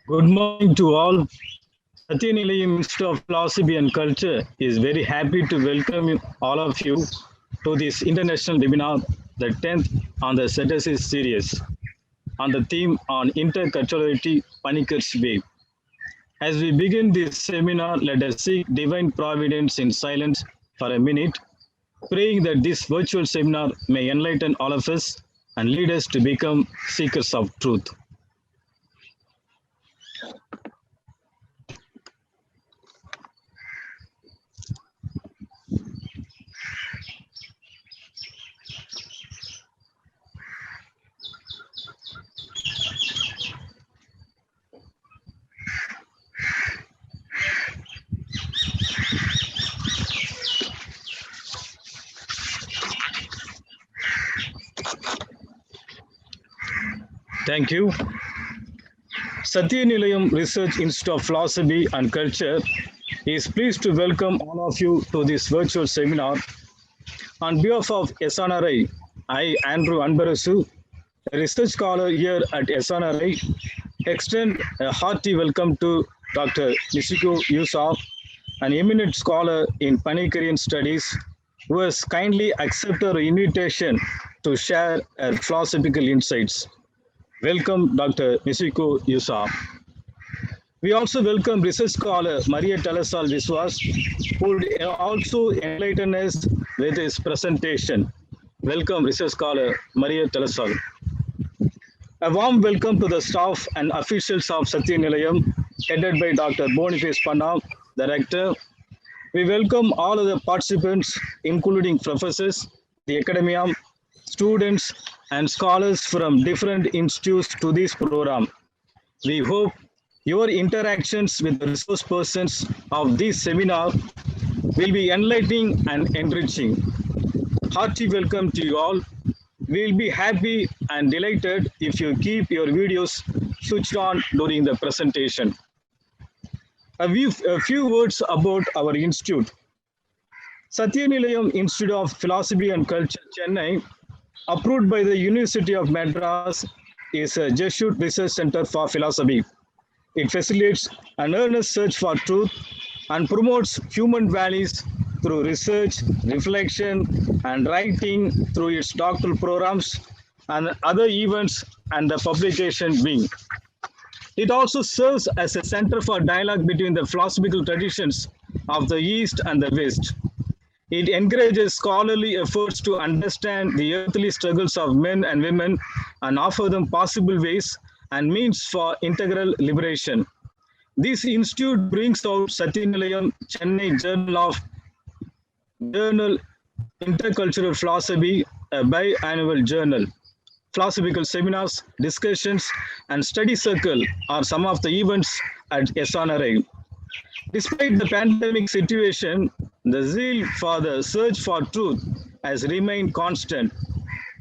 Good morning to all. Satyanilayam Institute of Philosophy and Culture is very happy to welcome all of you to this international webinar, the 10th on the Synthesis series, on the theme on Interculturality, Panikkars Way. As we begin this seminar, let us seek divine providence in silence for a minute, praying that this virtual seminar may enlighten all of us and lead us to become seekers of truth. Thank you. Satyanilayam Research Institute of Philosophy and Culture is pleased to welcome all of you to this virtual seminar. On behalf of SNRI, I, Andrew Anbarasu, a research scholar here at SNRI, extend a hearty welcome to Dr. Michiko Yusa, an eminent scholar in Panikkarian studies, who has kindly accepted our invitation to share her philosophical insights. Welcome, Dr. Michiko Yusa. We also welcome research scholar Maria Talasal Viswas, who would also enlighten us with his presentation. Welcome, research scholar Maria Talasal. A warm welcome to the staff and officials of Satyanilayam, headed by Dr. Boniface Panna, the rector. We welcome all other participants, including professors, the academia, students, and scholars from different institutes to this program. We hope your interactions with the resource persons of this seminar will be enlightening and enriching. Hearty welcome to you all. We will be happy and delighted if you keep your videos switched on during the presentation. A few words about our institute. Satyanilayam Institute of Philosophy and Culture, Chennai, approved by the University of Madras, is a Jesuit research center for philosophy. It facilitates an earnest search for truth and promotes human values through research, reflection, and writing through its doctoral programs and other events and the publication wing. It also serves as a center for dialogue between the philosophical traditions of the East and the West. It encourages scholarly efforts to understand the earthly struggles of men and women and offer them possible ways and means for integral liberation. This institute brings out Satyanilayam Chennai Journal Intercultural Philosophy, a biannual journal. Philosophical seminars, discussions, and study circle are some of the events at SNRI. Despite the pandemic situation, the zeal for the search for truth has remained constant,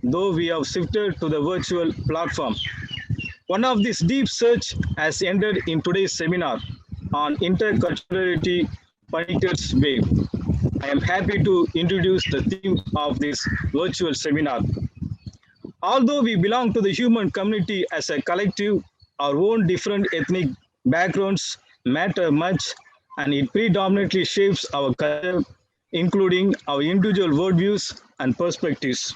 though we have shifted to the virtual platform. One of this deep search has ended in today's seminar on Interculturality, Panikkars Way. I am happy to introduce the theme of this virtual seminar. Although we belong to the human community as a collective, our own different ethnic backgrounds matter much, and it predominantly shapes our culture, including our individual worldviews and perspectives.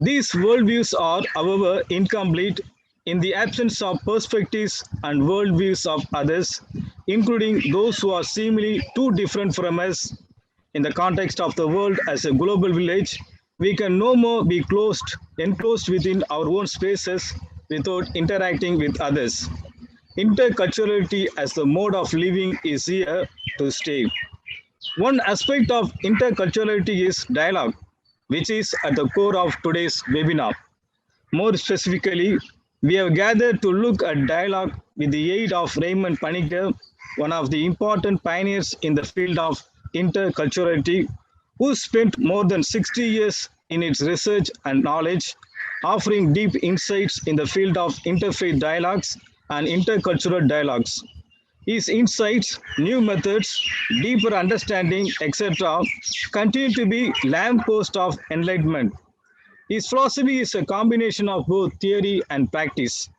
These worldviews are, however, incomplete in the absence of perspectives and worldviews of others, including those who are seemingly too different from us. In the context of the world as a global village, we can no more be enclosed within our own spaces without interacting with others. Interculturality as the mode of living is here to stay. One aspect of interculturality is dialogue, which is at the core of today's webinar. More specifically, we have gathered to look at dialogue with the aid of Raymond Panikkar, one of the important pioneers in the field of interculturality, who spent more than 60 years in its research and knowledge, offering deep insights in the field of interfaith dialogues and intercultural dialogues. His insights, new methods, deeper understanding, etc., continue to be lamppost of enlightenment. His philosophy is a combination of both theory and practice.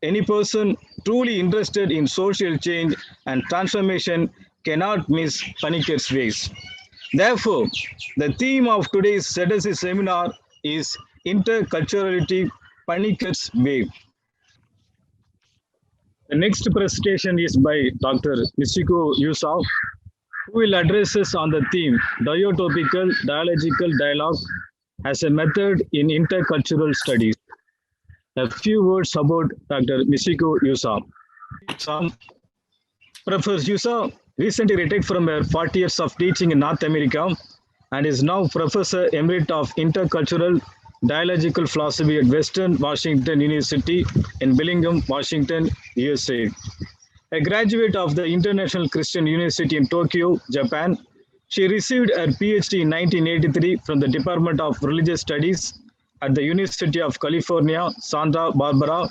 Any person truly interested in social change and transformation cannot miss Panikkars Ways. Therefore, the theme of today's ZSC seminar is Interculturality Panikkars Way. The next presentation is by Dr. Michiko Yusa, who will address us on the theme Diatopical Dialogical Dialogue as a method in intercultural studies. A few words about Dr. Michiko Yusa. Some Professor Yusa recently retired from her 40 years of teaching in North America and is now Professor Emerita of Intercultural Dialogical Philosophy at Western Washington University in Bellingham, Washington, USA. A graduate of the International Christian University in Tokyo, Japan, she received her PhD in 1983 from the Department of Religious Studies at the University of California, Santa Barbara,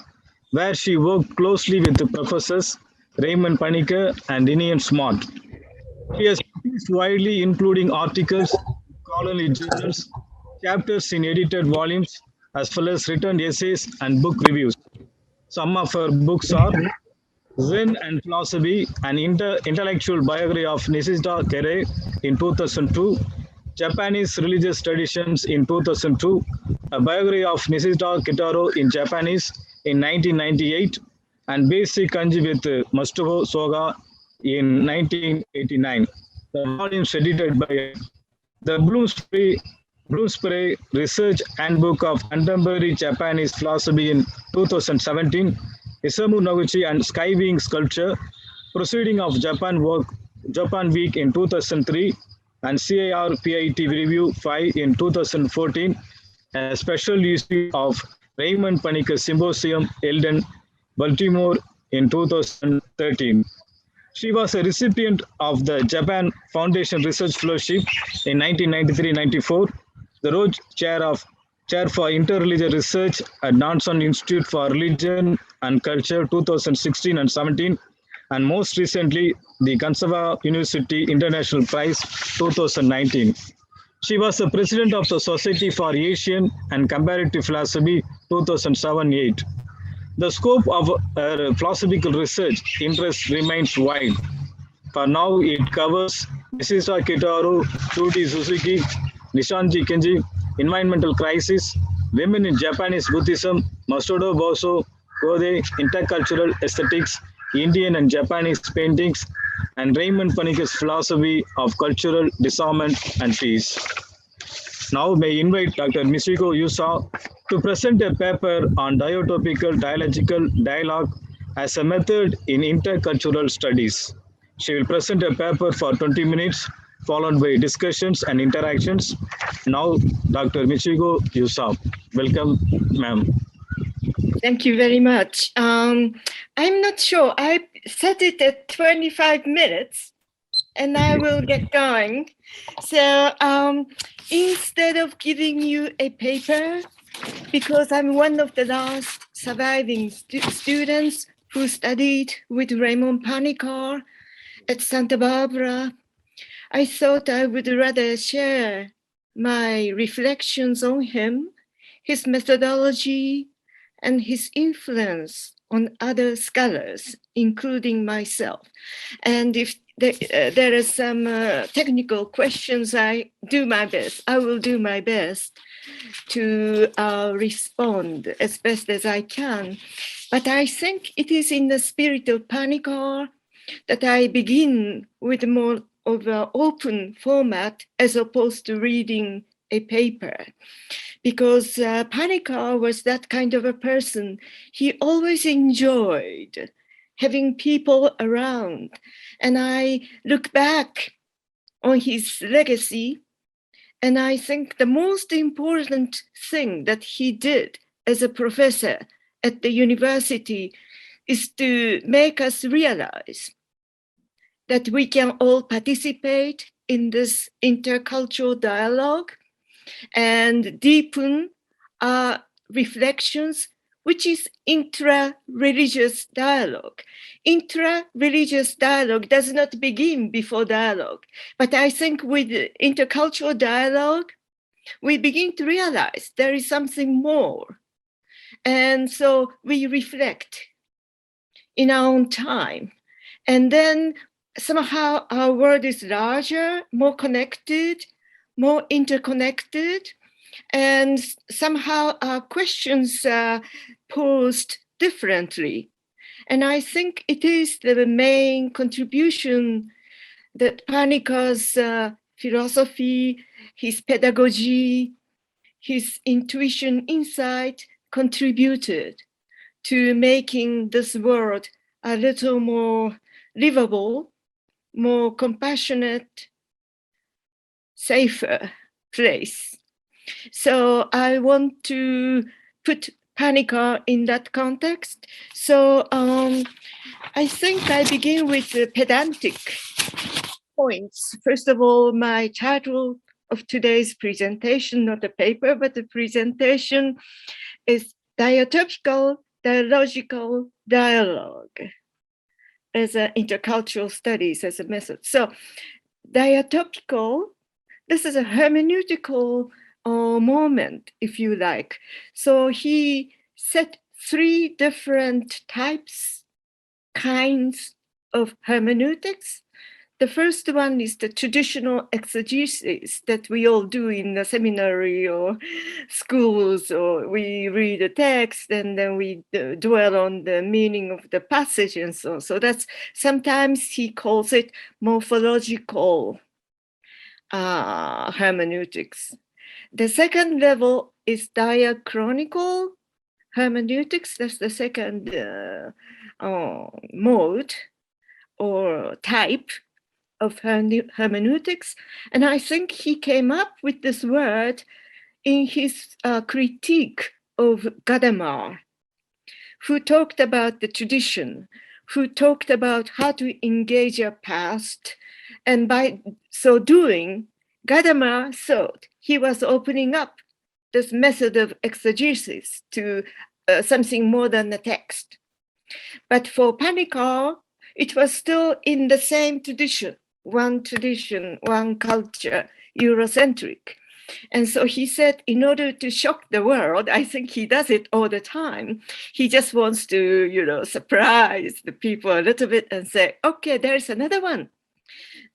where she worked closely with the professors Raymond Panikkar and Ian Smart. She has published widely, including articles, scholarly journals, chapters in edited volumes, as well as written essays and book reviews. Some of her books are Zen and Philosophy, an intellectual biography of Nishida Kere in 2002, Japanese Religious Traditions in 2002, a biography of Nishida Kitaro in Japanese in 1998, and Basic Kanji with Mastuho Soga in 1989. The volumes edited by the Bloomsbury Research Handbook of Contemporary Japanese Philosophy in 2017, Isamu Noguchi and Skywing Sculpture, Proceeding of Japan Week in 2003, and CAR PIT Review 5 in 2014, a special issue of Raymond Panikkar Symposium held in Baltimore in 2013. She was a recipient of the Japan Foundation Research Fellowship in 1993-94, the Rhodes Chair for Interreligious Research at Nansen Institute for Religion and Culture 2016 and 17, and most recently the Kansawa University International Prize 2019. She was the president of the Society for Asian and Comparative Philosophy 2007-8. The scope of her philosophical research interest remains wide. For now, it covers Nishida Kitaro, Shuji Suzuki, Nishanji Kenji, environmental crisis, women in Japanese Buddhism, Masato Boso, Kode, intercultural aesthetics, Indian and Japanese paintings, and Raymond Panikkar's philosophy of cultural disarmament and peace. Now may invite Dr. Michiko Yusa to present a paper on diatopical dialogical dialogue as a method in intercultural studies. She will present a paper for 20 minutes, followed by discussions and interactions. Now, Dr. Michiko Yusa. Welcome, ma'am. Thank you very much. I'm not sure. I set it at 25 minutes, and I will get going. So instead of giving you a paper, because I'm one of the last surviving students who studied with Raymond Panikkar at Santa Barbara, I thought I would rather share my reflections on him, his methodology, and his influence on other scholars, including myself. And if there are some technical questions, I will do my best to respond as best as I can. But I think it is in the spirit of Panikkar that I begin with more of an open format as opposed to reading a paper. Because Panikkar was that kind of a person. He always enjoyed having people around. And I look back on his legacy, and I think the most important thing that he did as a professor at the university is to make us realize that we can all participate in this intercultural dialogue and deepen our reflections, which is intra-religious dialogue. Intra-religious dialogue does not begin before dialogue, but I think with intercultural dialogue, we begin to realize there is something more. And so we reflect in our own time. And then somehow our world is larger, more connected, more interconnected, and somehow our questions are posed differently. And I think it is the main contribution that Panikkars' philosophy, his pedagogy, his intuition, insight contributed to making this world a little more livable, more compassionate, safer place. So I want to put Panikkar in that context. So I think I begin with the pedantic points. First of all, my title of today's presentation, not a paper, but a presentation, is Diatopical Dialogical Dialogue as an intercultural studies as a method. So diatopical, this is a hermeneutical moment, if you like. So he set 3 different types, kinds of hermeneutics. The first one is the traditional exegesis that we all do in the seminary or schools, or we read a text and then we dwell on the meaning of the passage and so on. So that's, sometimes he calls it morphological hermeneutics. The second level is diachronical hermeneutics. That's the second mode or type of hermeneutics. And I think he came up with this word in his critique of Gadamer, who talked about the tradition, who talked about how to engage your past. And by so doing, Gadamer thought he was opening up this method of exegesis to something more than the text. But for Panikkar, it was still in the same tradition, one culture, Eurocentric. And so he said, in order to shock the world, I think he does it all the time. He just wants to, surprise the people a little bit and say, okay, there's another one.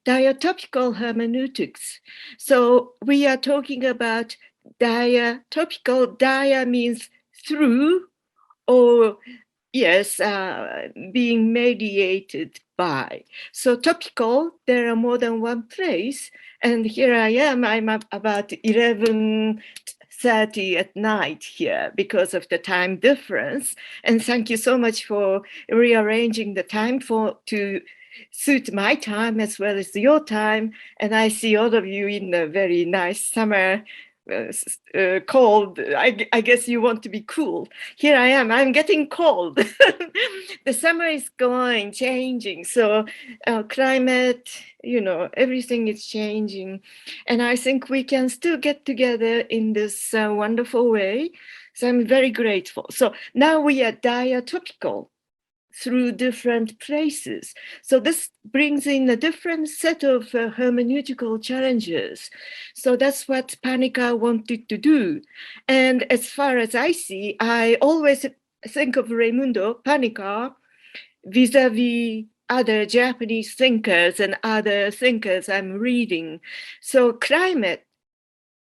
Diatopical hermeneutics. So we are talking about diatopical. Dia means through, or yes, being mediated by. So topical, there are more than one place. And here I am, I'm about 11:30 at night here because of the time difference. And thank you so much for rearranging the time to suit my time as well as your time. And I see all of you in a very nice summer cold. I guess you want to be cool. Here I am, I'm getting cold. The summer is changing. So climate, everything is changing. And I think we can still get together in this wonderful way. So I'm very grateful. So now we are diatopical through different places. So this brings in a different set of hermeneutical challenges. So that's what Panikkar wanted to do. And as far as I see, I always think of Raimundo Panikkar vis-a-vis other Japanese thinkers and other thinkers I'm reading. So climate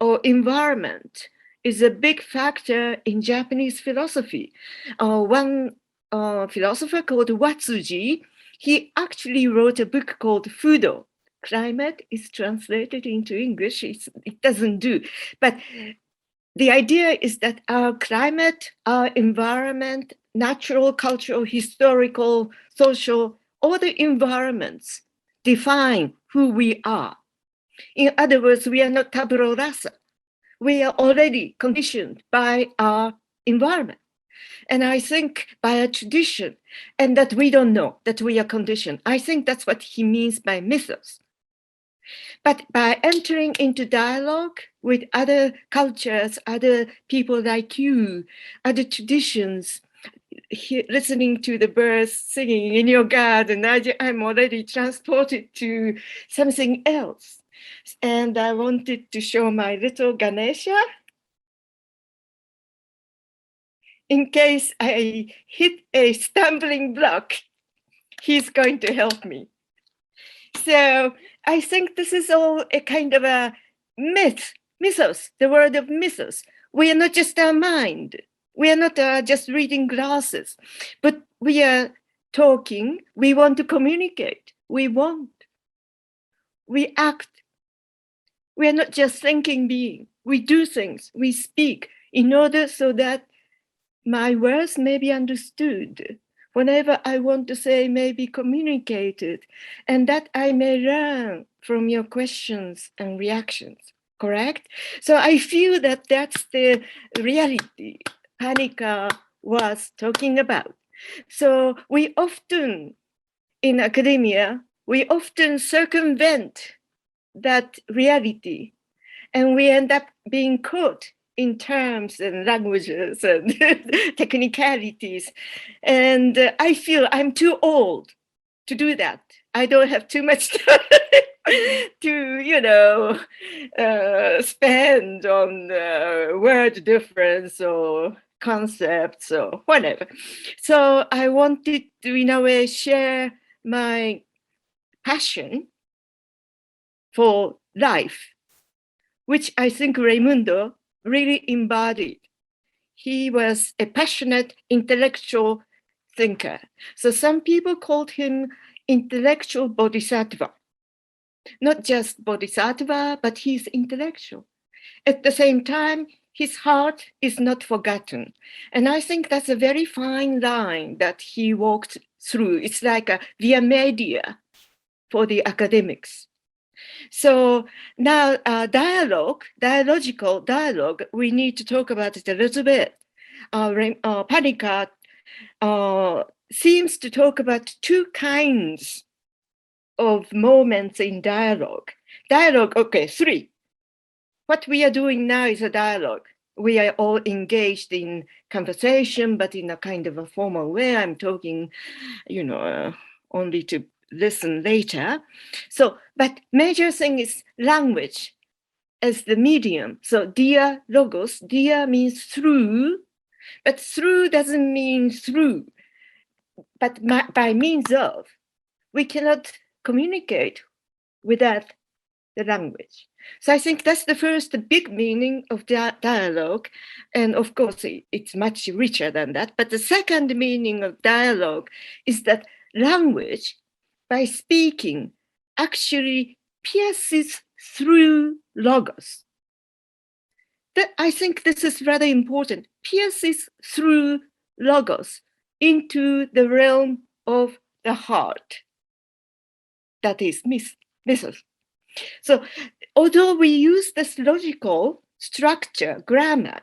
or environment is a big factor in Japanese philosophy. One philosopher called Watsuji, he actually wrote a book called Fudo. Climate is translated into English, it doesn't do. But the idea is that our climate, our environment, natural, cultural, historical, social, all the environments define who we are. In other words, we are not tabula rasa. We are already conditioned by our environment. And I think by a tradition, and that we don't know that we are conditioned. I think that's what he means by mythos. But by entering into dialogue with other cultures, other people like you, other traditions, listening to the birds singing in your garden, I'm already transported to something else. And I wanted to show my little Ganesha. in case I hit a stumbling block, he's going to help me. So I think this is all a kind of a mythos, the word of mythos. We are not just our mind. We are not just reading glasses, but we are talking. We want to communicate. We act. We are not just thinking being. We do things. We speak in order so that my words may be understood. Whenever I want to say may be communicated, and that I may learn from your questions and reactions, correct? So I feel that that's the reality Panikkar was talking about. So we often, in academia, we often circumvent that reality, and we end up being caught in terms and languages and technicalities. And I feel I'm too old to do that. I don't have too much time to, spend on word difference or concepts or whatever. So I wanted to, in a way, share my passion for life, which I think Raimundo really embodied. He was a passionate intellectual thinker. So some people called him intellectual bodhisattva. Not just bodhisattva, but he's intellectual. At the same time, his heart is not forgotten. And I think that's a very fine line that he walked through. It's like a via media for the academics. So now dialogical dialogue, we need to talk about it a little bit. Panikkar seems to talk about two kinds of moments in dialogue. Dialogue, okay, three. What we are doing now is a dialogue. We are all engaged in conversation, but in a kind of a formal way. I'm talking, only to listen later. So, but major thing is language as the medium. So dia logos, dia means through, but through doesn't mean through, but by means of. We cannot communicate without the language. So I think that's the first big meaning of dialogue. And of course, it's much richer than that. But the second meaning of dialogue is that language, by speaking, actually pierces through logos. I think this is rather important. Pierces through logos into the realm of the heart. That is mythos. So although we use this logical structure, grammar,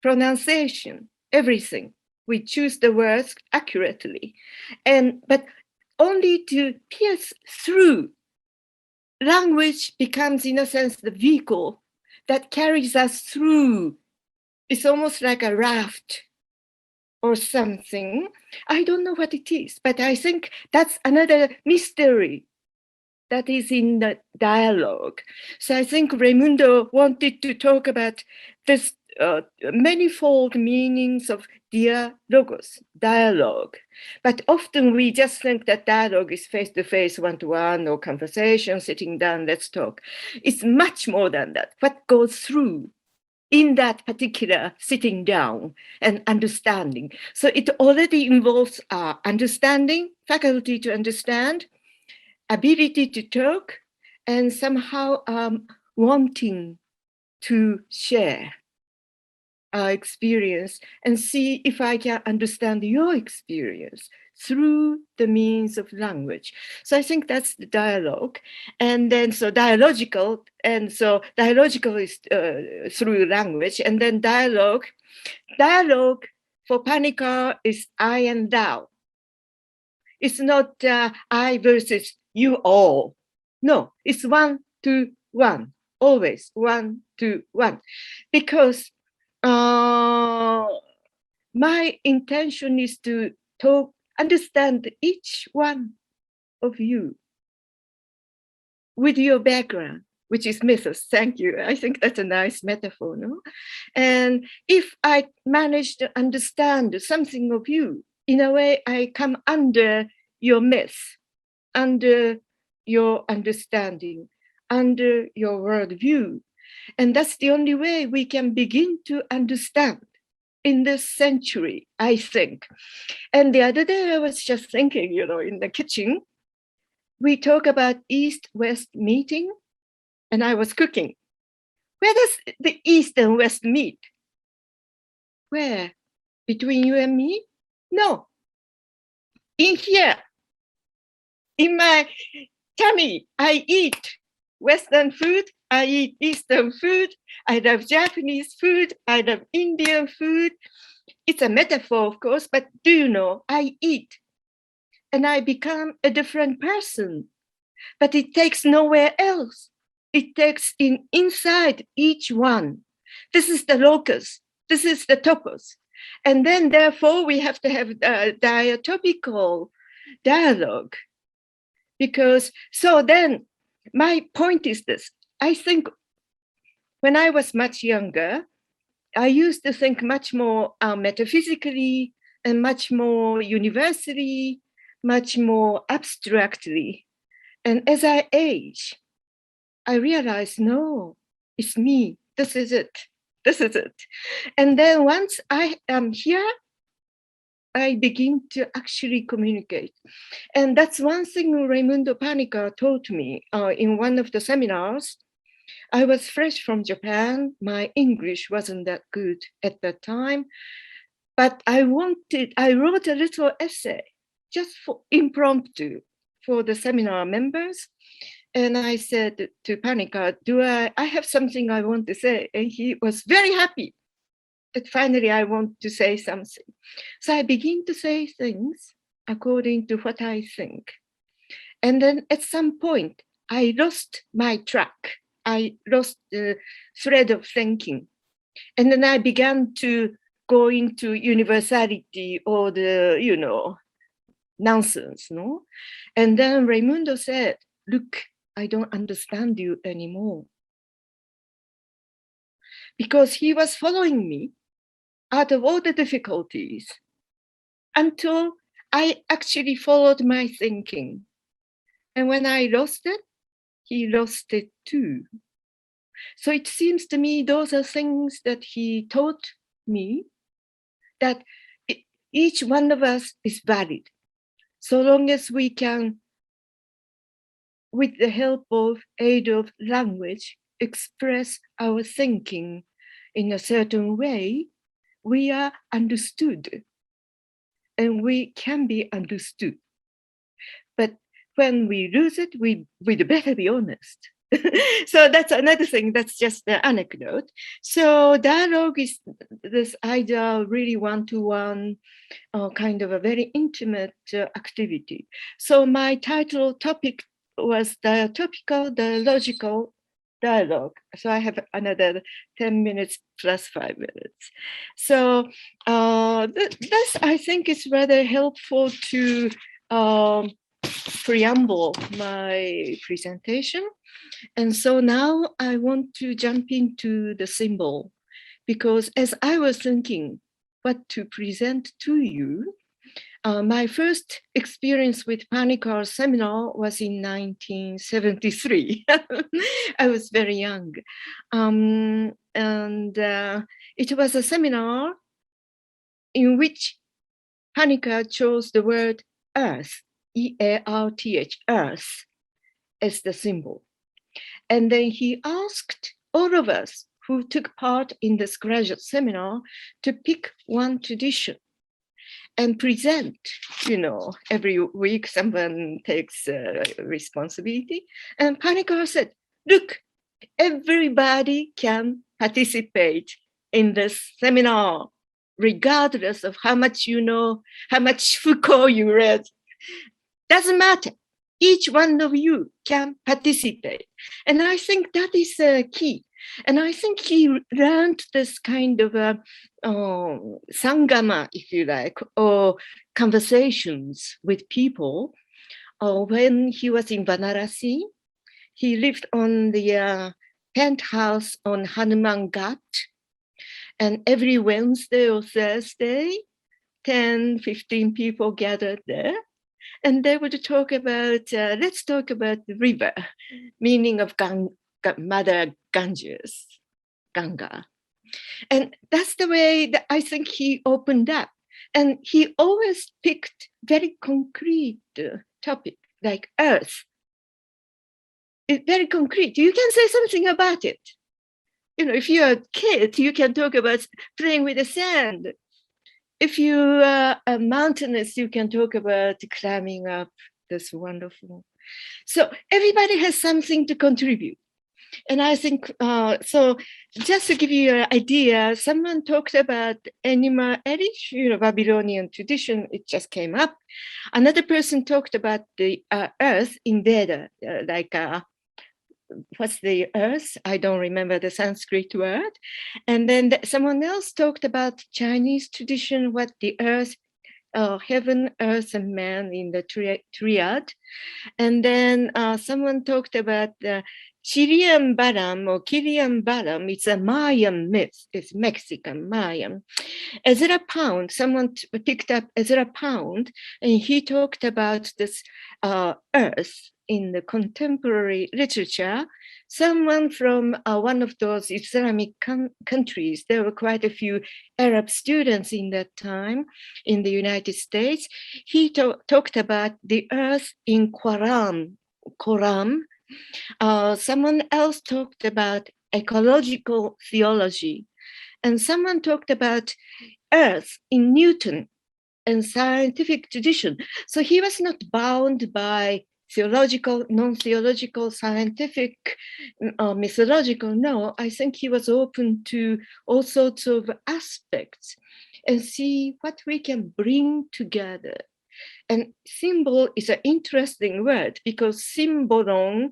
pronunciation, everything, we choose the words accurately, but only to pierce through, language becomes, in a sense, the vehicle that carries us through. It's almost like a raft or something. I don't know what it is, but I think that's another mystery that is in the dialogue. So I think Raimundo wanted to talk about this manifold meanings of dialogos, dialogue. But often we just think that dialogue is face-to-face, one-to-one, or conversation, sitting down, let's talk. It's much more than that. What goes through in that particular sitting down and understanding. So it already involves understanding, faculty to understand, ability to talk, and somehow wanting to share our experience and see if I can understand your experience through the means of language. So I think that's the dialogue. And then so dialogical, is through language. And then dialogue for Panikkar is I and thou. It's not I versus you all. No, it's 1 to 1, always 1 to 1. Because my intention is to understand each one of you with your background, which is mythos. Thank you. I think that's a nice metaphor, no? And if I manage to understand something of you, in a way, I come under your myth, under your understanding, under your worldview. And that's the only way we can begin to understand in this century, I think. And the other day I was just thinking, in the kitchen, we talk about East-West meeting, and I was cooking. Where does the East and West meet? Where? Between you and me? No. In here. In my tummy, I eat Western food, I eat Eastern food, I love Japanese food, I love Indian food. It's a metaphor, of course, but do you know, I eat and I become a different person, but it takes nowhere else. It takes inside each one. This is the locus, this is the topos. And then therefore we have to have a diatopical dialogue. Because, so then my point is this, I think when I was much younger, I used to think much more metaphysically and much more universally, much more abstractly. And as I age, I realized, no, it's me, this is it, this is it. And then once I am here, I begin to actually communicate. And that's one thing Raimundo Panikkar taught me in one of the seminars. I was fresh from Japan. My English wasn't that good at that time, but I wrote a little essay just for impromptu for the seminar members. And I said to Panikkar, I have something I want to say. And he was very happy that finally I want to say something. So I begin to say things according to what I think. And then at some point, I lost my track. I lost the thread of thinking. And then I began to go into universality or the, nonsense, no? And then Raimundo said, look, I don't understand you anymore. Because he was following me out of all the difficulties until I actually followed my thinking. And when I lost it, he lost it too. So it seems to me those are things that he taught me, that each one of us is valid. So long as we can, with the help of aid of language, express our thinking in a certain way, we are understood and we can be understood. But when we lose it, we'd better be honest. So that's another thing, that's just the anecdote. So dialogue is this idea, really one-to-one, kind of a very intimate activity. So my title topic was Diatopical Dialogical Dialogue. So I have another 10 minutes plus 5 minutes. So this, I think, is rather helpful to preamble my presentation. And so now I want to jump into the symbol, because as I was thinking what to present to you, my first experience with Panikkars seminar was in 1973. I was very young. And it was a seminar in which Panikkar chose the word earth, E-A-R-T-H, earth, as the symbol. And then he asked all of us who took part in this graduate seminar to pick one tradition and present, every week someone takes responsibility. And Panikkar said, look, everybody can participate in this seminar, regardless of how much you know, how much Foucault you read. Doesn't matter. Each one of you can participate. And I think that is key. And I think he learned this kind of sangama, if you like, or conversations with people when he was in Varanasi. he lived on the penthouse on Hanuman Ghat. And every Wednesday or Thursday, 10, 15 people gathered there. And they would talk about, let's talk about the river, meaning of Mother Ganges, Ganga. And that's the way that I think he opened up. And he always picked very concrete topic, like earth. It's very concrete. You can say something about it. You know, if you're a kid, you can talk about playing with the sand. If you are a mountainous, you can talk about climbing up. That's wonderful. So everybody has something to contribute. And I think, so just to give you an idea, someone talked about Enuma Elish, you know, Babylonian tradition, it just came up. Another person talked about the earth in Veda, what's the earth? I don't remember the Sanskrit word. And then someone else talked about Chinese tradition, what the earth, heaven, earth, and man in the triad. And then someone talked about the Chiriam Balam or Kiriam Balam. It's a Mayan myth. It's Mexican Mayan. Ezra Pound, someone picked up Ezra Pound, and he talked about this earth in the contemporary literature. Someone from one of those Islamic countries, there were quite a few Arab students in that time in the United States. He talked about the earth in Quran. Someone else talked about ecological theology. And someone talked about earth in Newton and scientific tradition. So he was not bound by theological, non-theological, scientific, mythological. No, I think he was open to all sorts of aspects and see what we can bring together. And symbol is an interesting word because symbolon,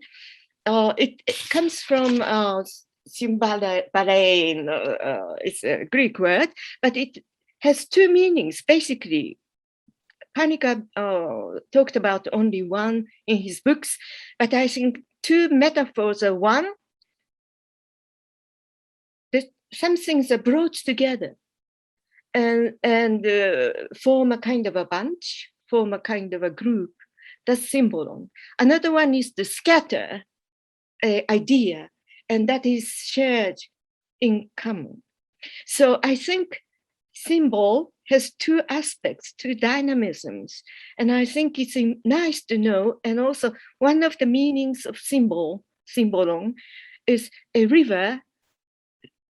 it comes from symbalein, it's a Greek word, but it has two meanings, basically. Panikkar talked about only one in his books, but I think two metaphors are one, that some things are brought together and form a kind of a bunch, form a kind of a group. That's symbolon. Another one is the scatter idea, and that is shared in common. So I think symbol has two aspects, two dynamisms. And I think it's nice to know. And also one of the meanings of symbolon, is a river.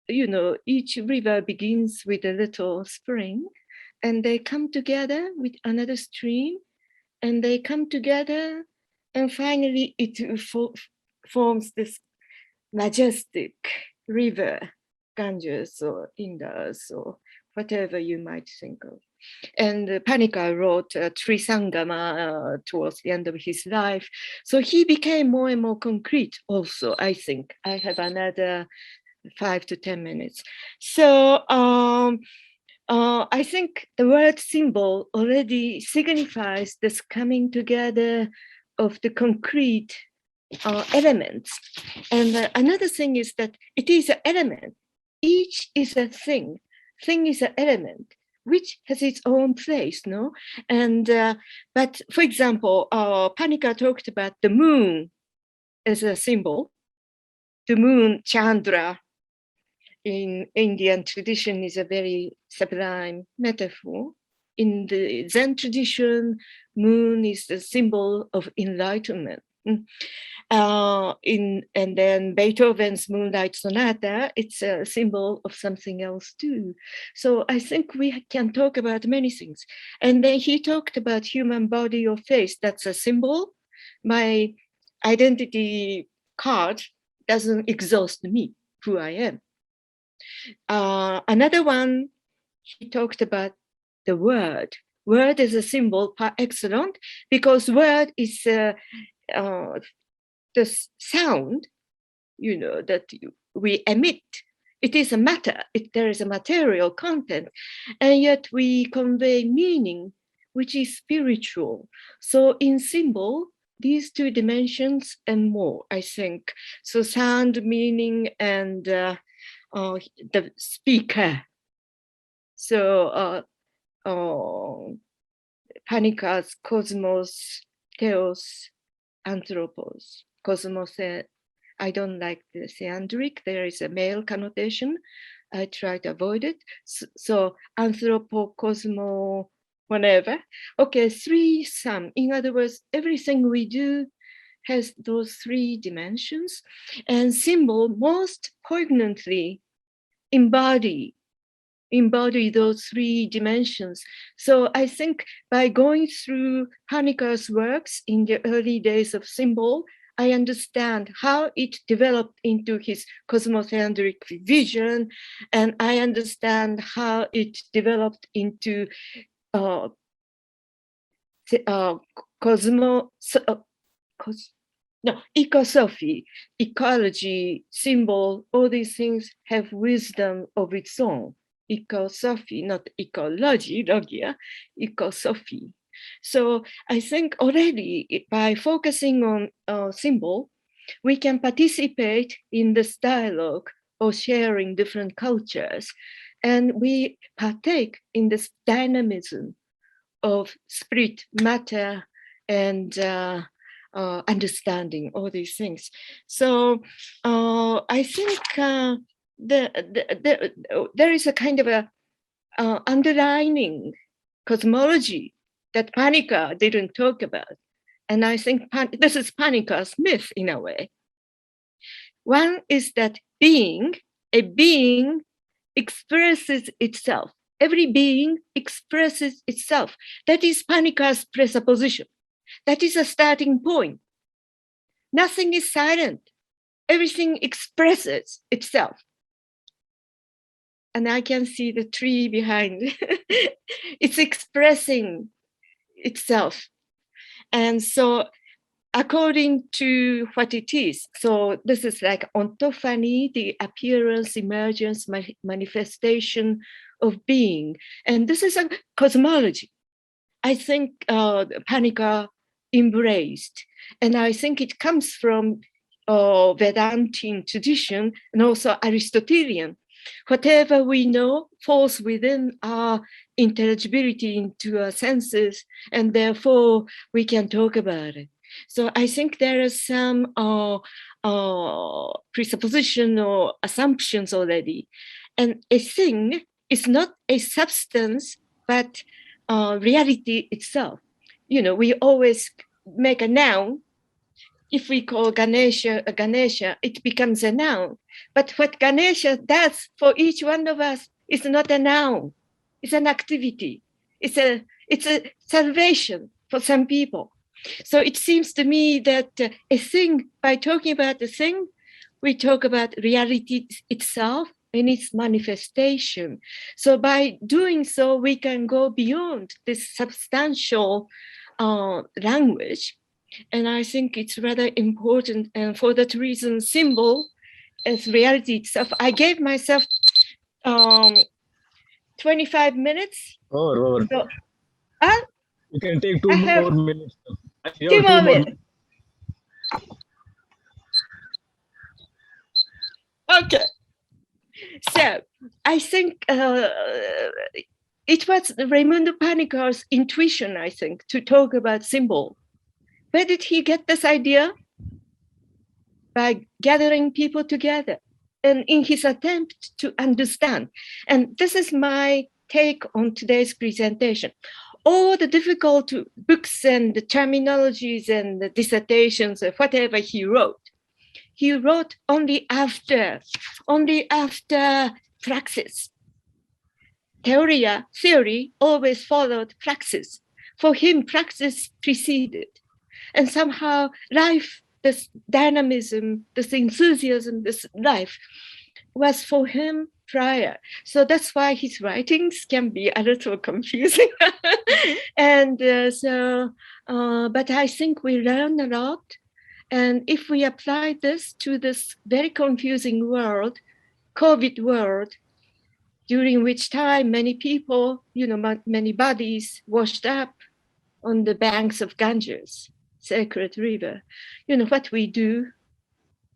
You know, each river begins with a little spring and they come together with another stream and they come together and finally it forms this majestic river, Ganges or Indus or whatever you might think of. And Panikkar wrote Trisangama towards the end of his life. So he became more and more concrete also, I think. I have another 5 to 10 minutes. So I think the word symbol already signifies this coming together of the concrete elements. And another thing is that it is an element. Each is a thing. Thing is an element, which has its own place, no? And but for example, Panikkar talked about the moon as a symbol. The moon, Chandra, in Indian tradition is a very sublime metaphor. In the Zen tradition, moon is the symbol of enlightenment. And then Beethoven's Moonlight Sonata, it's a symbol of something else too. So I think we can talk about many things. And then he talked about human body or face, that's a symbol. My identity card doesn't exhaust me, who I am. Another one, he talked about the word. Word is a symbol par excellence because word is the sound, you know, that we emit. It is a matter, there is a material content, and yet we convey meaning, which is spiritual. So in symbol, these two dimensions and more, I think. So sound, meaning, and the speaker. So Panikkars, cosmos, theos, anthropos. Cosmos, I don't like the theandric. There is a male connotation. I try to avoid it. So anthropo, cosmo, whatever. Okay, three sum. In other words, everything we do has those three dimensions, and symbol most poignantly embody those three dimensions. So I think by going through Panikkars' works in the early days of symbol, I understand how it developed into his cosmotheandric vision, and I understand how it developed into ecosophy, ecology, symbol, all these things have wisdom of its own. Ecosophy, not ecology, logia, ecosophy. So I think already by focusing on symbol, we can participate in this dialogue or sharing different cultures. And we partake in this dynamism of spirit, matter, and understanding all these things. So I think there is a kind of a underlining cosmology that Panikkar didn't talk about. And I think this is Panikkar's myth in a way. One is that a being expresses itself. Every being expresses itself. That is Panikkar's presupposition. That is a starting point. Nothing is silent. Everything expresses itself. And I can see the tree behind. It's expressing itself. And so according to what it is, so this is like ontophagy, the appearance, emergence, manifestation of being. And this is a cosmology. I think Panikkar embraced. And I think it comes from Vedantin tradition and also Aristotelian. Whatever we know falls within our intelligibility into our senses, and therefore we can talk about it. So I think there are some presupposition or assumptions already. And a thing is not a substance, but reality itself. You know, we always make a noun. If we call Ganesha a Ganesha, it becomes a noun. But what Ganesha does for each one of us is not a noun. It's an activity. It's a salvation for some people. So it seems to me that a thing, by talking about the thing, we talk about reality itself and its manifestation. So by doing so, we can go beyond this substantial language. And I think it's rather important. And for that reason, symbol as reality itself, I gave myself 25 minutes. Over. So, You can take two more minutes. Two more minutes. Okay. So I think it was Raimundo Panikkar's intuition, I think, to talk about symbol. Where did he get this idea? By gathering people together and in his attempt to understand. And this is my take on today's presentation. All the difficult books and the terminologies and the dissertations or whatever he wrote only after praxis. Theory always followed praxis. For him, praxis preceded. And somehow life, this dynamism, this enthusiasm, this life was for him prior. So that's why his writings can be a little confusing. And but I think we learn a lot. And if we apply this to this very confusing world, COVID world, during which time many people, many bodies washed up on the banks of Ganges. sacred river. You know, what we do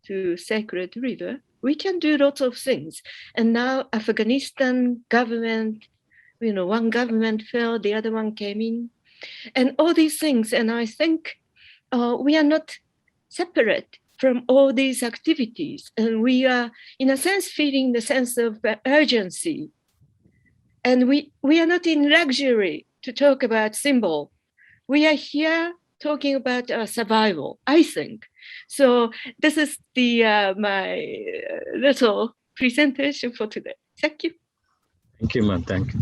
to sacred river, we can do lots of things. And now Afghanistan government, you know, one government fell, the other one came in, and all these things. And I think we are not separate from all these activities. And we are, in a sense, feeling the sense of urgency. And we are not in luxury to talk about symbol. We are here talking about survival, I think. So this is the my little presentation for today. Thank you. Thank you, ma'am. Thank you.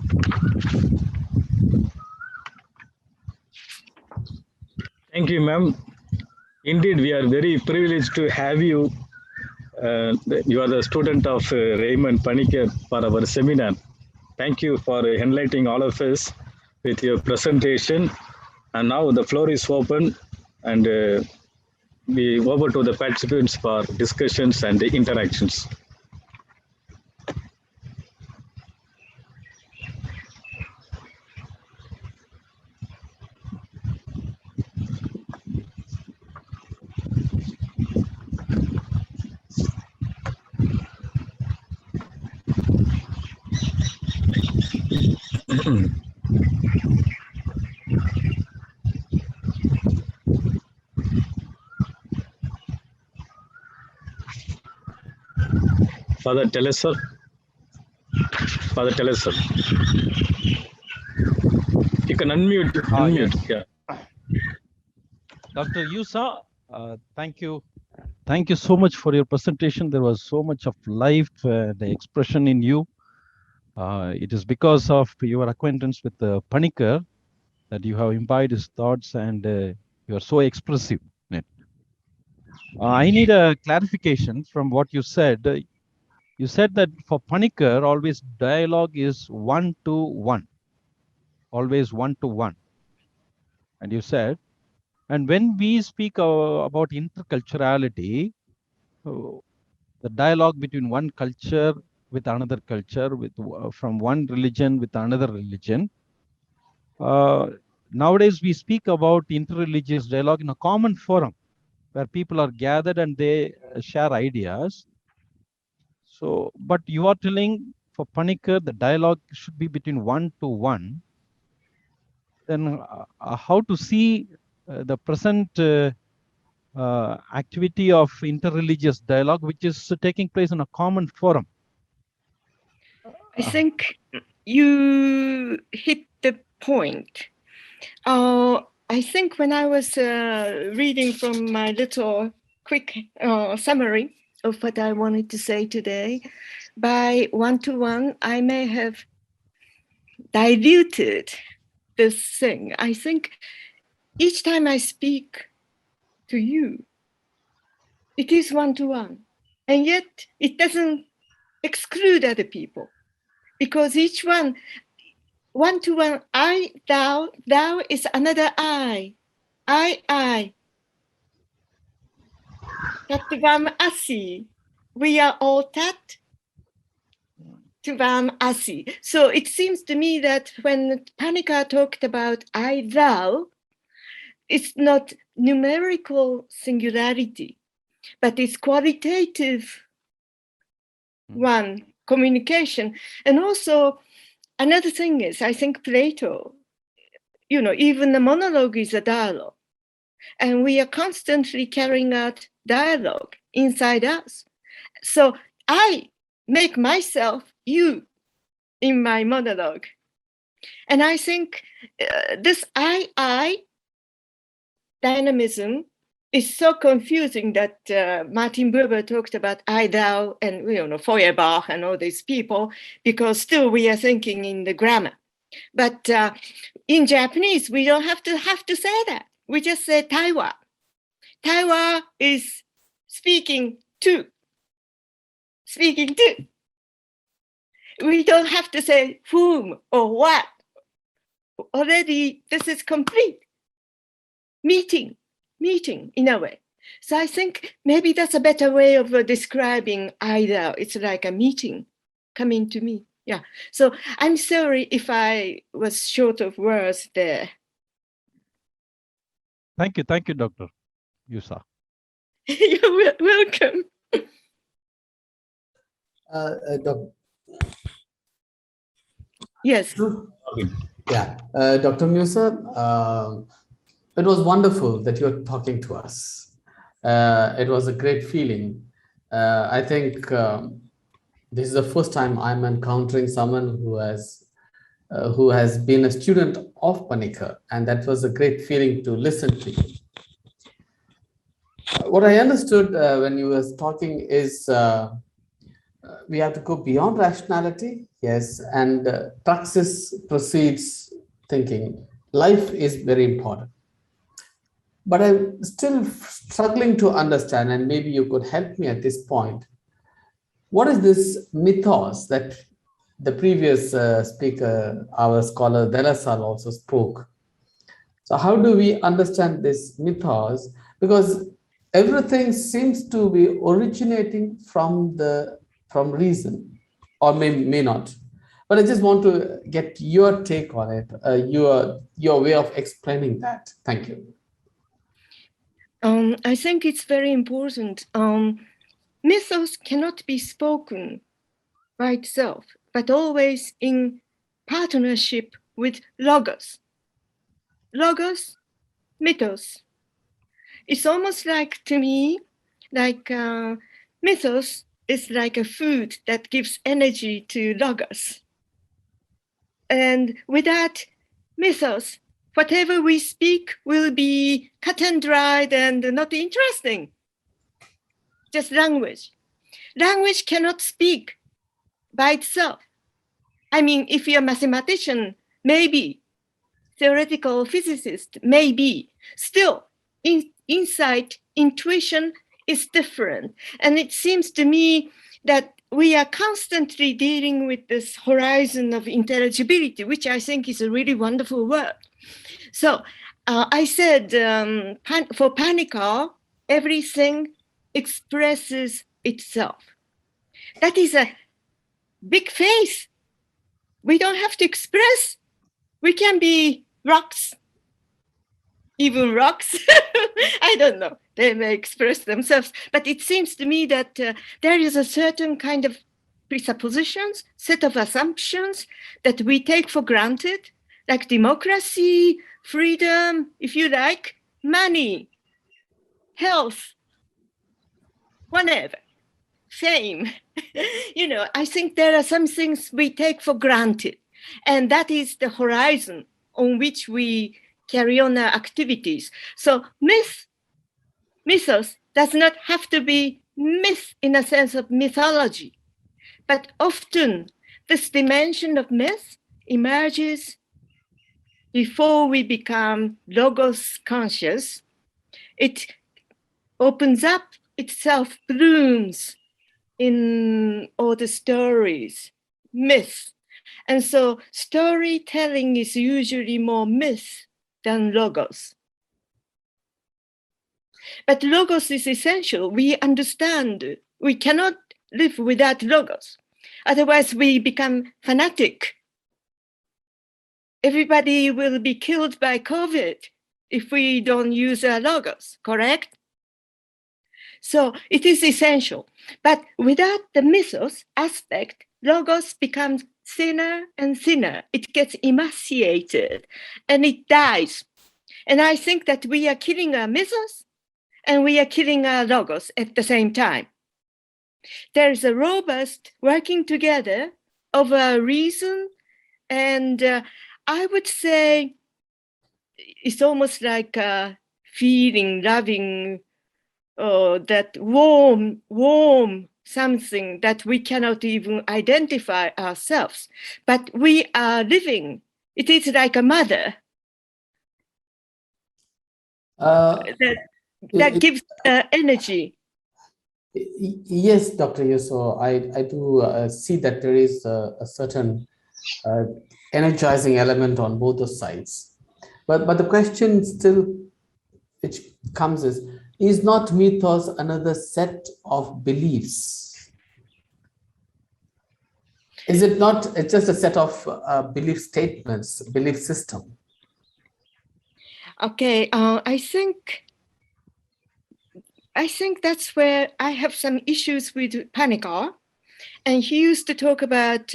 Thank you, ma'am. Indeed, we are very privileged to have you. You are the student of Raymond Panikkar for our seminar. Thank you for enlightening all of us with your presentation. And now the floor is open, and we over to the participants for discussions and interactions. Father, tell us, sir. Father, tell us, sir. You can unmute. Unmute. Yes. Yeah. Dr. Yusa, thank you. Thank you so much for your presentation. There was so much of life, the expression in you. It is because of your acquaintance with Panikkar that you have imbibed his thoughts, and you are so expressive in it. I need a clarification from what you said. You said that for Panikkar, always dialogue is 1-to-1, always 1-to-1. And you said, and when we speak about interculturality, the dialogue between one culture with another culture, with from one religion with another religion. Nowadays, we speak about interreligious dialogue in a common forum where people are gathered and they share ideas. So, but you are telling for Panikkar, the dialogue should be between 1-to-1. Then how to see the present activity of interreligious dialogue, which is taking place in a common forum? I think you hit the point. I think when I was reading from my little quick summary of what I wanted to say today, by 1-to-1, I may have diluted this thing. I think each time I speak to you, it is 1-to-1, and yet it doesn't exclude other people, because each one, 1-to-1, I, thou is another I. Tatvam Asi. We are all Tat Tvam Asi. So it seems to me that when Panikkar talked about I, thou, it's not numerical singularity, but it's qualitative one, communication. And also, another thing is, I think Plato, you know, even the monologue is a dialogue. And we are constantly carrying out dialogue inside us. So I make myself you in my monologue. And I think this I dynamism is so confusing that Martin Buber talked about I, thou, and Feuerbach and all these people, because still we are thinking in the grammar. But in Japanese, we don't have to say that. We just say Taiwa. Taiwa is speaking to. We don't have to say whom or what. Already, this is complete. Meeting in a way. So I think maybe that's a better way of describing either. It's like a meeting coming to me. Yeah. So I'm sorry if I was short of words there. Thank you, Dr. Yusa. You're welcome. Yes. Yeah, Dr. Musa, it was wonderful that you're talking to us. It was a great feeling. I think this is the first time I'm encountering someone who has been a student of Panikkar, and that was a great feeling to listen to you. What I understood when you were talking is we have to go beyond rationality, yes, and praxis precedes thinking. Life is very important. But I'm still struggling to understand, and maybe you could help me at this point. What is this mythos that the previous speaker, our scholar Delasal, also spoke? So how do we understand this mythos? Because everything seems to be originating from reason, or may not. But I just want to get your take on it, your way of explaining that. Thank you. I think it's very important. Mythos cannot be spoken by itself, but always in partnership with logos. Logos, mythos. It's almost like, to me, like mythos is like a food that gives energy to logos. And without mythos, whatever we speak will be cut and dried and not interesting. Just language. Language cannot speak by itself. I mean, if you're a mathematician, maybe. Theoretical physicist, maybe. Still, insight, intuition is different. And it seems to me that we are constantly dealing with this horizon of intelligibility, which I think is a really wonderful word. So I said for Panikkar, everything expresses itself. That is a big face. We don't have to express. We can be rocks, even rocks. I don't know. They may express themselves. But it seems to me that there is a certain kind of presuppositions, set of assumptions that we take for granted, like democracy, freedom, if you like, money, health, whatever, fame. You know, I think there are some things we take for granted. And that is the horizon on which we carry on our activities. So mythos does not have to be myth in a sense of mythology, but often this dimension of myth emerges before we become logos conscious. It opens up itself, blooms in all the stories, myth. And so storytelling is usually more myth than logos. But logos is essential. We understand we cannot live without logos. Otherwise, we become fanatic. Everybody will be killed by COVID if we don't use our logos, correct? So it is essential. But without the mythos aspect, logos becomes thinner and thinner. It gets emaciated and it dies. And I think that we are killing our mythos and we are killing our logos at the same time. There is a robust working together of a reason, and I would say it's almost like a feeling, loving, that warm something that we cannot even identify ourselves, but we are living. It is like a mother that gives energy. Yes, Dr. Yusa, I do see that there is a certain energizing element on both the sides. But the question still which comes is not mythos another set of beliefs? Is it not? It's just a set of belief statements, belief system. Okay, I think that's where I have some issues with Panikkar. And he used to talk about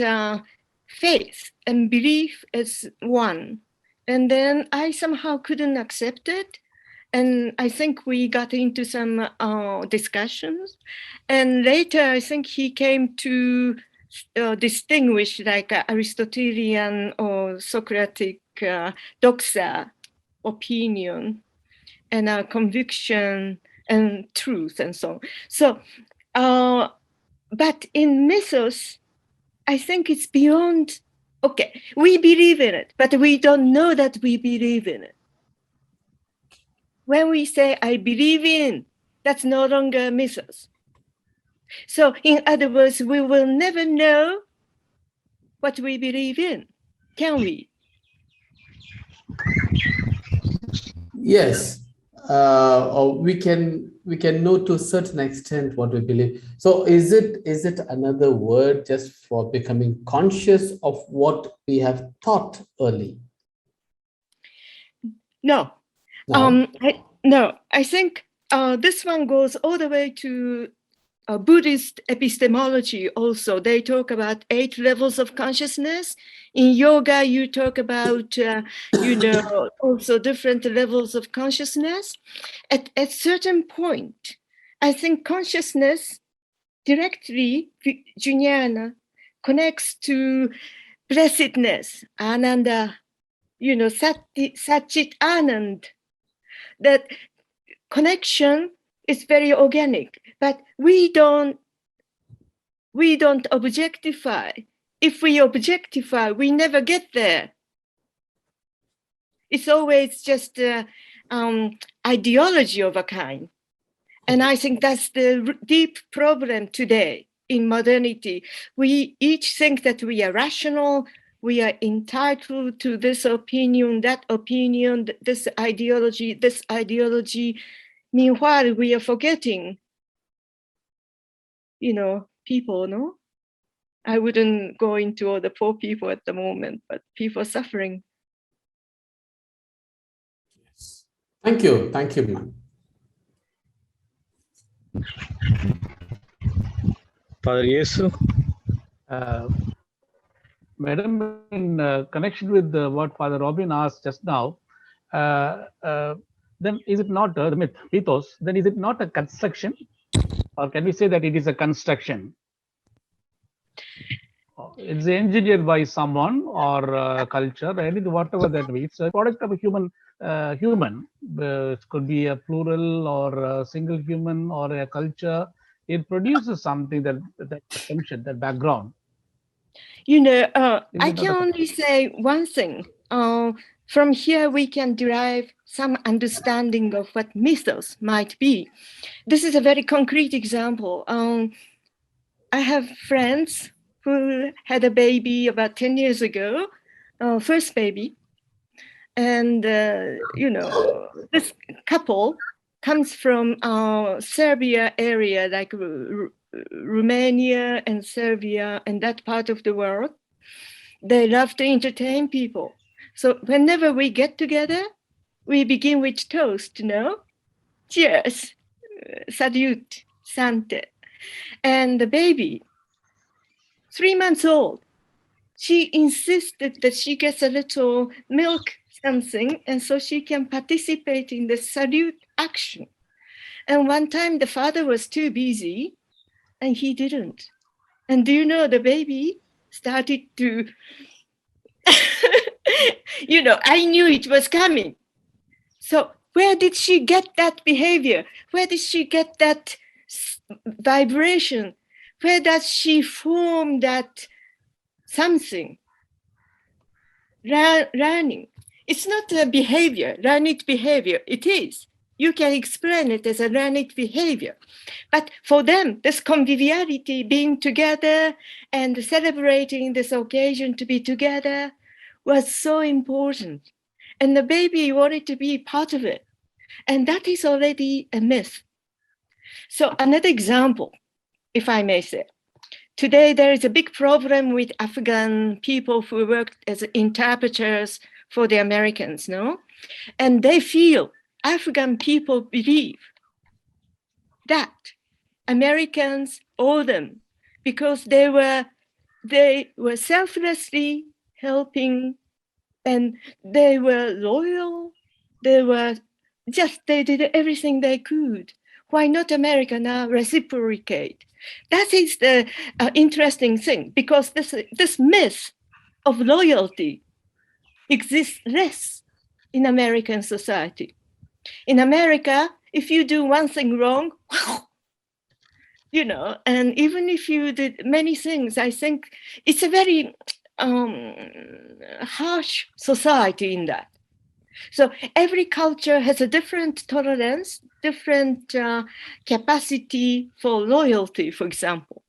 faith and belief as one. And then I somehow couldn't accept it. And I think we got into some discussions. And later, I think he came to distinguish like Aristotelian or Socratic doxa, opinion, and conviction and truth and so on. So, but in mythos, I think it's beyond, okay, we believe in it, but we don't know that we believe in it. When we say, I believe in, that's no longer mythos. So in other words, we will never know what we believe in, can we? Yes, or we can know to a certain extent what we believe. So is it another word just for becoming conscious of what we have thought early? No. No. I think this one goes all the way to Buddhist epistemology also. They talk about 8 levels of consciousness. In yoga, you talk about, also different levels of consciousness. At a certain point, I think consciousness directly, Jnana, connects to blessedness, Ananda, Satchit Anand. That connection is very organic, but we don't objectify. If we objectify, we never get there. It's always just ideology of a kind. And I think that's the deep problem today in modernity. We each think that we are rational, we are entitled to this opinion, this ideology. Meanwhile, we are forgetting, people, no? I wouldn't go into all the poor people at the moment, but people suffering. Thank you, ma'am. Father Yesu. Madam, in connection with what Father Robin asked just now, then is it not the mythos? Then is it not a construction, or can we say that it is a construction? It's engineered by someone or culture, anything, whatever that means. It's a product of a human. It could be a plural or a single human or a culture. It produces something that attention, that background. I can only say one thing. From here, we can derive some understanding of what mythos might be. This is a very concrete example. I have friends who had a baby about 10 years ago, first baby. And, this couple comes from Serbia area, like Romania and Serbia and that part of the world. They love to entertain people. So whenever we get together, we begin with toast, Cheers, salute, sante. And the baby, 3 months old, she insisted that she gets a little milk something, and so she can participate in the salute action. And one time the father was too busy and he didn't. And do you know, the baby started to, I knew it was coming. So where did she get that behavior? Where did she get that vibration? Where does she form that something? Learning. It's not a behavior, learned behavior. It is. You can explain it as a learned behavior. But for them, this conviviality, being together and celebrating this occasion to be together was so important. And the baby wanted to be part of it. And that is already a myth. So another example, if I may say. Today, there is a big problem with Afghan people who work as interpreters for the Americans, no? And they feel, African people believe that Americans owe them because they were selflessly helping, and they were loyal. They did everything they could. Why not America now reciprocate? That is the interesting thing, because this myth of loyalty exists less in American society. In America, if you do one thing wrong, you know, and even if you did many things, I think it's a very harsh society in that. So every culture has a different tolerance, different capacity for loyalty, for example.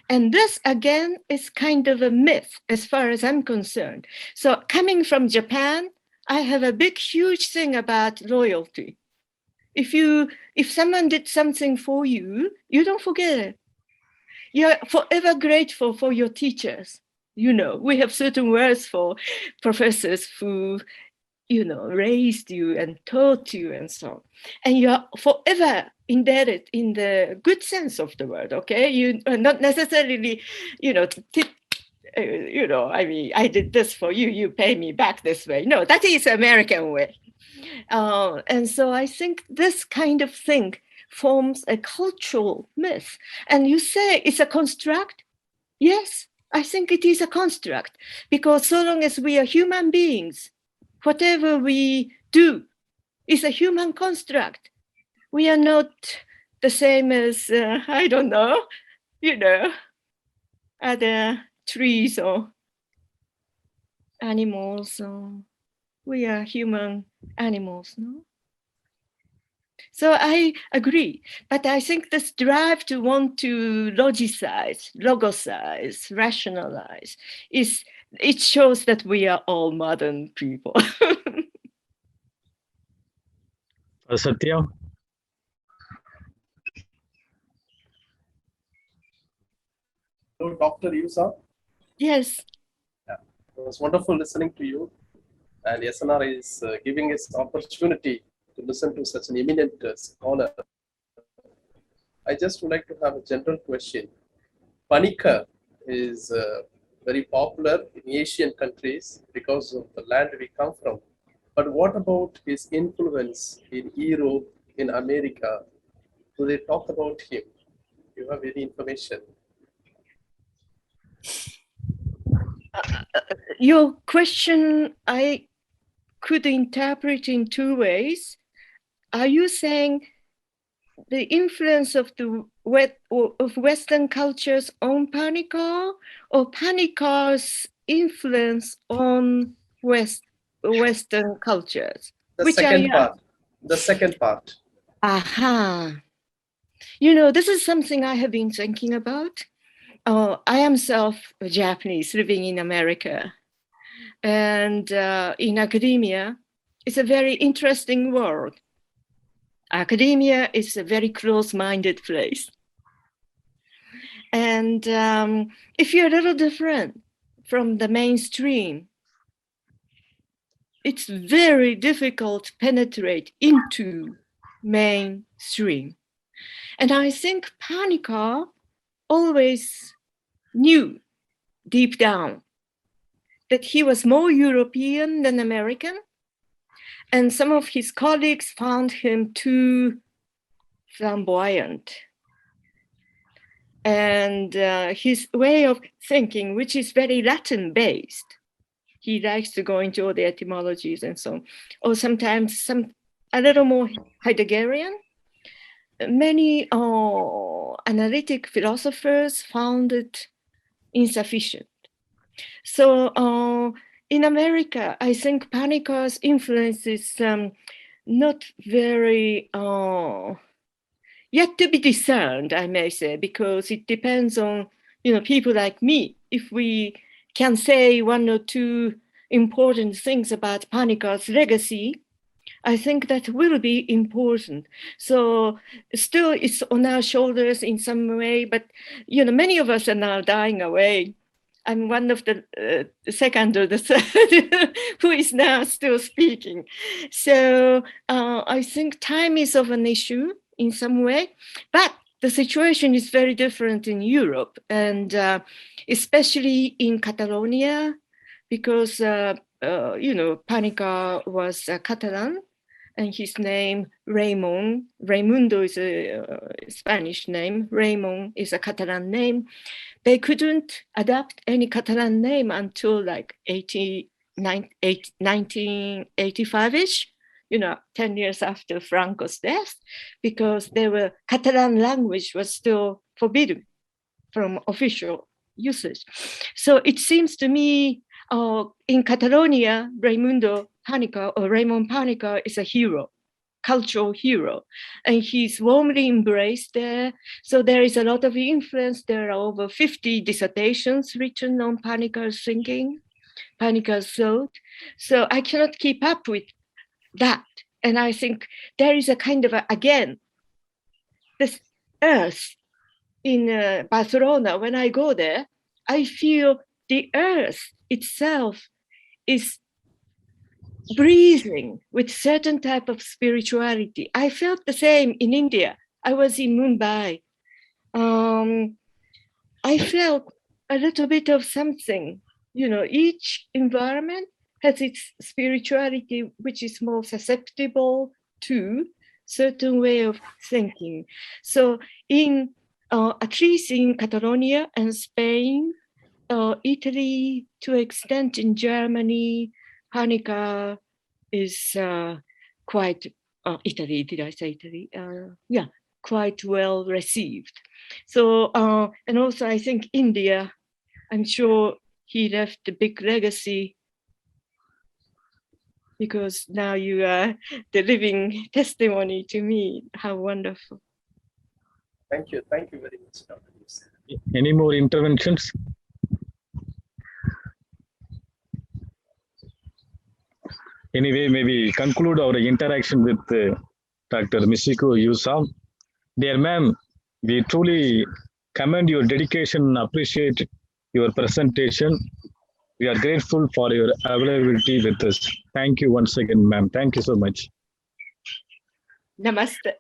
And this, again, is kind of a myth as far as I'm concerned. So coming from Japan, I have a huge thing about loyalty. If someone did something for you, you don't forget it. You're forever grateful for your teachers. You know, we have certain words for professors who, you know, raised you and taught you and so on. And you're forever indebted in the good sense of the word, okay? You are not necessarily, you know, I mean, I did this for you, you pay me back this way. No, that is American way. And so I think this kind of thing forms a cultural myth. And you say it's a construct? Yes, I think it is a construct, because so long as we are human beings, whatever we do is a human construct. We are not the same as, I don't know, you know, other trees or animals. We are human animals, no? So I agree, but I think this drive to want to logicize, rationalize, it shows that we are all modern people. Satya? Hello, Dr. Yusa. Yes. Yeah, it was wonderful listening to you. And SNR is giving us opportunity to listen to such an eminent scholar. I just would like to have a general question. Panikkar is very popular in Asian countries because of the land we come from. But what about his influence in Europe, in America? Do they talk about him? Do you have any information? Your question, I could interpret in two ways. Are you saying the influence of Western cultures on Panikkar, or Panikkar's influence on Western cultures? The second part. Aha. You know, this is something I have been thinking about. I am Japanese living in America. And in academia, it's a very interesting world. Academia is a very close-minded place. And if you're a little different from the mainstream, it's very difficult to penetrate into mainstream. And I think Panikkar always knew deep down that he was more European than American. And some of his colleagues found him too flamboyant. And his way of thinking, which is very Latin-based, he likes to go into all the etymologies and so on, or sometimes a little more Heideggerian. Many analytic philosophers found it insufficient. So in America, I think Panikkar's influence is not very yet to be discerned, I may say, because it depends on, you know, people like me. If we can say one or two important things about Panikkar's legacy, I think that will be important. So still it's on our shoulders in some way, but, you know, many of us are now dying away. I'm one of the second or the third who is now still speaking. So I think time is of an issue in some way, but the situation is very different in Europe, and especially in Catalonia, because Panikkar was Catalan, and his name Raimundo is a Spanish name. Raymond is a Catalan name. They couldn't adapt any Catalan name until like 1985-ish, 10 years after Franco's death, because Catalan language was still forbidden from official usage. So it seems to me in Catalonia, Raymond Panikkar is a hero, cultural hero, and he's warmly embraced there. So there is a lot of influence. There are over 50 dissertations written on Panikkar's thinking, Panikkar's thought. So I cannot keep up with that. And I think there is a kind of, again, this earth in Barcelona, when I go there, I feel the earth itself is breathing with certain type of spirituality. I felt the same in India. I was in Mumbai. I felt a little bit of something. Each environment has its spirituality, which is more susceptible to certain way of thinking. So at least in Catalonia and Spain, Italy, to an extent in Germany, Panikkar is quite, Italy, did I say Italy? Yeah, quite well received. So, and also I think India, I'm sure he left a big legacy, because now you are the living testimony to me. How wonderful. Thank you very much, Dr. Yusa. Any more interventions? Anyway, maybe conclude our interaction with Dr. Michiko Yusa. Dear ma'am, we truly commend your dedication and appreciate your presentation. We are grateful for your availability with us. Thank you once again, ma'am. Thank you so much. Namaste.